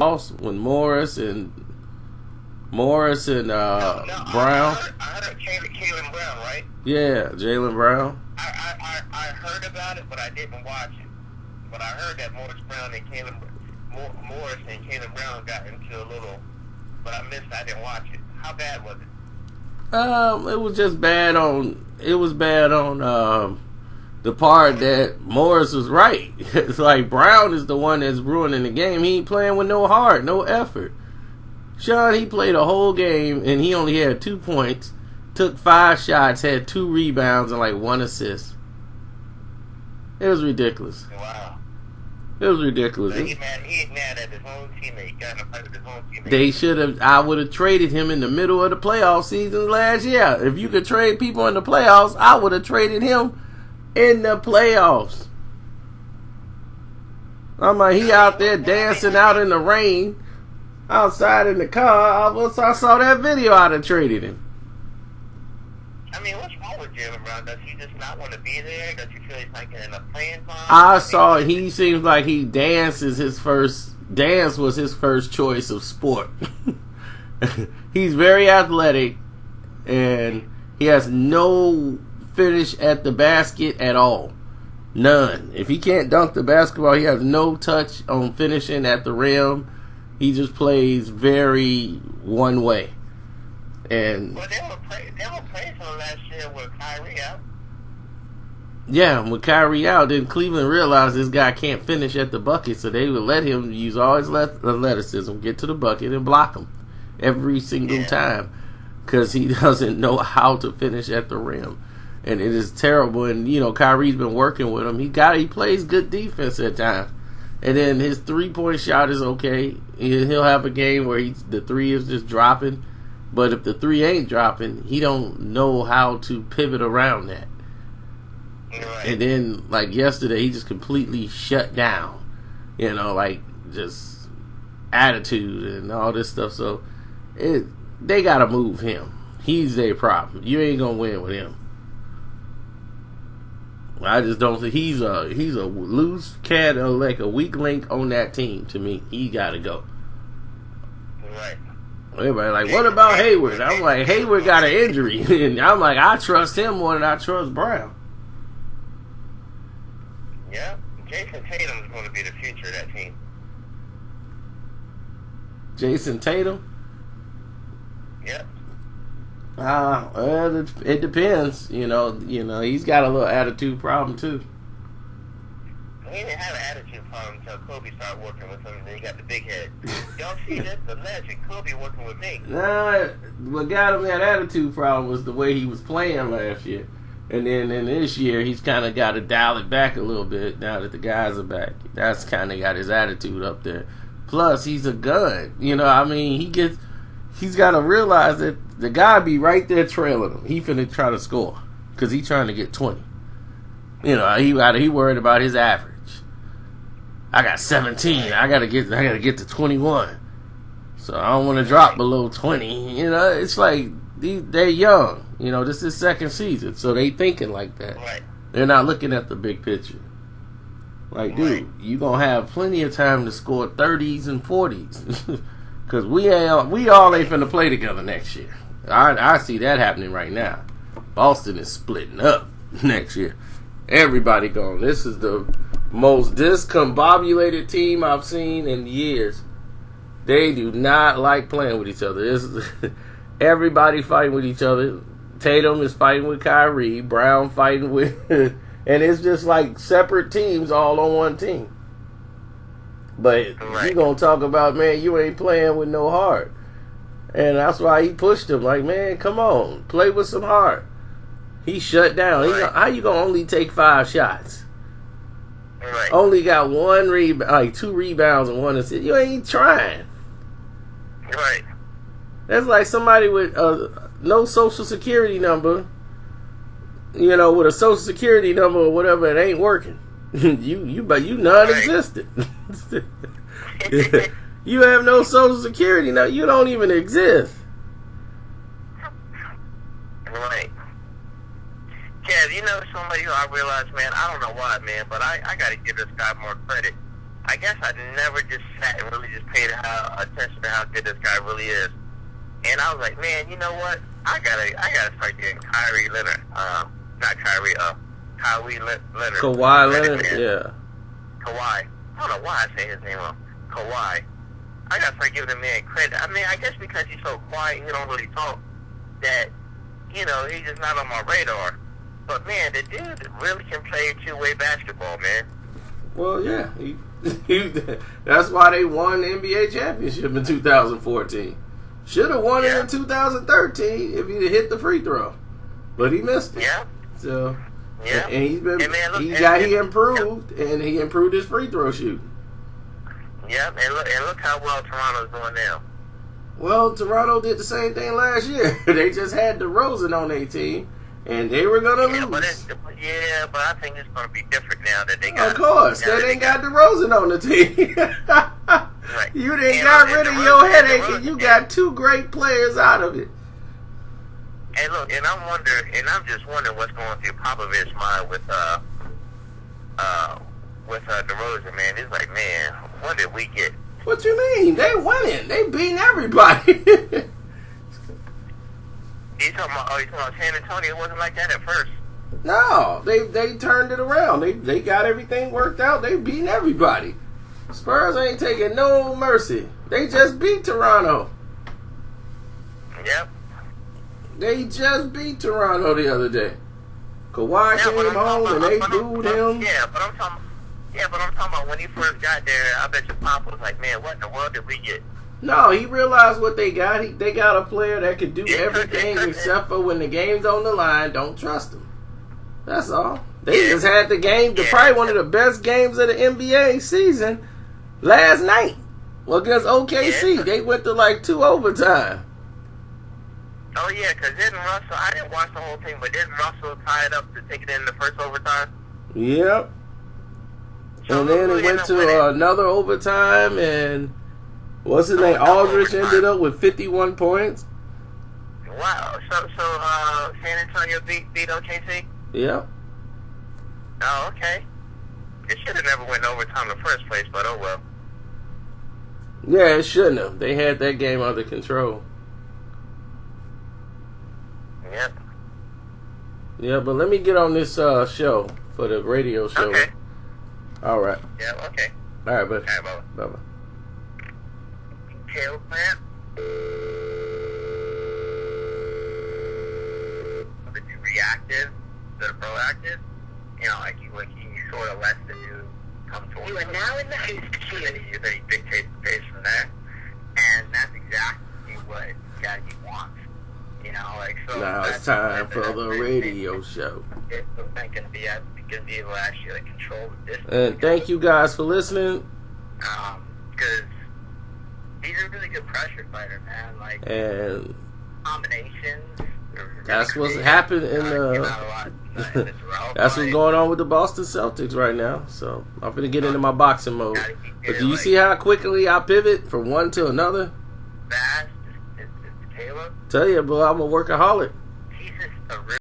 lost when Morris and Brown. I heard of Jalen Brown, right? Yeah, Jalen Brown. I heard about it, but I didn't watch it. But I heard that Morris and Jalen Brown got into a little, but I missed. I didn't watch it. How bad was it? It was just bad on. It was bad on the part that Morris was right. It's like Brown is the one that's ruining the game. He ain't playing with no heart, no effort. Sean, he played a whole game and he only had 2 points, took 5 shots, had 2 rebounds and like 1 assist. It was ridiculous. Wow. It was ridiculous. So he's mad at his own teammate. Got in a fight with his own teammate. They should have. I would have traded him in the middle of the playoff season last year. If you could trade people in the playoffs, I would have traded him in the playoffs. I'm like, he out there dancing out in the rain, outside in the car. I saw that video. I'd have traded him. I mean, what's wrong with Jalen Brown? Does he just not want to be there? Does he feel he's not getting enough playing time? He seems like dance was his first choice of sport. He's very athletic, and he has no finish at the basket at all. None. If he can't dunk the basketball, he has no touch on finishing at the rim. He just plays very one way. And well, they were playing for last year with Kyrie out. Yeah, with Kyrie out, then Cleveland realized this guy can't finish at the bucket, so they would let him use all his athleticism, get to the bucket, and block him every single time because he doesn't know how to finish at the rim. And it is terrible. And, Kyrie's been working with him. He plays good defense at times. And then his 3-point shot is okay. He'll have a game where the 3 is just dropping. But if the 3 ain't dropping, he don't know how to pivot around that. Right. And then, like yesterday, he just completely shut down. Just attitude and all this stuff. So, they got to move him. He's their problem. You ain't going to win with him. I just don't think he's a loose cat or like a weak link on that team to me. He got to go. Right. Everybody like, what about Hayward? I'm like, Hayward got an injury. And I'm like, I trust him more than I trust Brown. Yeah. Jason Tatum is going to be the future of that team. Jason Tatum? Yep. Well, it depends. He's got a little attitude problem too. He didn't have an attitude problem until Kobe started working with him, and then he got the big head. Y'all see that? The legend, Kobe working with me. Nah, what got him that attitude problem was the way he was playing last year. And then in this year, he's kind of got to dial it back a little bit now that the guys are back. That's kind of got his attitude up there. Plus, he's a gun. He's got to realize that the guy be right there trailing him. He finna try to score because he's trying to get 20. He worried about his average. I got 17. I gotta get to 21. So I don't want to drop below 20. It's like they're young. This is second season, so they thinking like that. Right. They're not looking at the big picture. Like, dude, you gonna have plenty of time to score 30s and 40s. Because we all ain't finna play together next year. I see that happening right now. Boston is splitting up next year. Everybody gone. This is the most discombobulated team I've seen in years. They do not like playing with each other. Everybody fighting with each other. Tatum is fighting with Kyrie. Brown fighting with... and it's just like separate teams all on one team. But you gonna talk about, man, you ain't playing with no heart. And that's why he pushed him. Like, man, come on. Play with some heart. He shut down. How you gonna only take 5 shots? Right. Only got 1 rebound, like 2 rebounds and 1 assist. You ain't trying. Right. That's like somebody with no social security number. With a social security number or whatever, it ain't working. you non-existent. You have no social security now. You don't even exist. Right. Kev, somebody who I realized, man, I don't know why, man, but I got to give this guy more credit. I guess I never just sat and really just paid attention to how good this guy really is. And I was like, man, you know what? I gotta start getting Kyrie Leonard. Not Kyrie. Kawhi Leonard. Kawhi Leonard. Yeah. Kawhi. I don't know why I say his name wrong. Kawhi. I gotta start giving the man credit. I mean, I guess because he's so quiet, he don't really talk. That, you know, he's just not on my radar. But man, the dude really can play two-way basketball, man. Well, yeah. That's why they won the NBA championship in 2014. Should have won it in 2013 if he'd hit the free throw, but he missed it. Yeah. So, yeah. And he's been he improved and he improved his free throw shooting. Yeah, and look how well Toronto's doing now. Well, Toronto did the same thing last year. They just had DeRozan on their team, and they were gonna lose. But I think it's gonna be different now that they got. Of course, they ain't got DeRozan on the team. Right. You didn't got rid of your headache, and you got two great players out of it. And look, and I'm just wondering what's going through Popovich's mind with DeRozan, man. It's like, man, what did we get? What you mean? They winning. They beating everybody. You talking about San Antonio? It wasn't like that at first. No, they turned it around. They got everything worked out. They beating everybody. Spurs ain't taking no mercy. They just beat Toronto. Yep. They just beat Toronto the other day. Kawhi came home and they booed him. Yeah, but I'm talking about when he first got there. I bet your Pop was like, man, what in the world did we get? No, he realized what they got. They got a player that could do everything except for when the game's on the line. Don't trust him. That's all. They just had the game, probably one of the best games of the NBA season last night against OKC. They went to like 2 overtime. Oh, yeah, because didn't Russell, I didn't watch the whole thing, but didn't Russell tie it up to take it in the first overtime? Yep. So and then it went to another overtime, and what's his name? Aldridge ended up with 51 points. Wow. So San Antonio beat OKC? Yep. Oh, okay. It should have never went to overtime in the first place, but oh well. Yeah, it shouldn't have. They had that game under control. Yep. Yeah, but let me get on this show for the radio show. Okay. All right. Yeah, okay. All right, buddy. All right, Bye-bye. Tail plant. The reactive, the proactive, you know, like you sort of let the dude come towards you. You are now in the host queue. Then he dictates the pace from there. And that's exactly what Gaddy wants. You know, like, so now it's time for the radio show. It's going to be able to actually like, control the distance. And thank you guys for listening. Because he's a really good pressure fighter, man. Like, and combinations. That's what's happened in the. That's what's going on with the Boston Celtics right now. So I'm gonna get into my boxing mode. But do you see how quickly I pivot from one to another? Fast. It's Caleb. Tell you, bro, I'm a workaholic. He's just a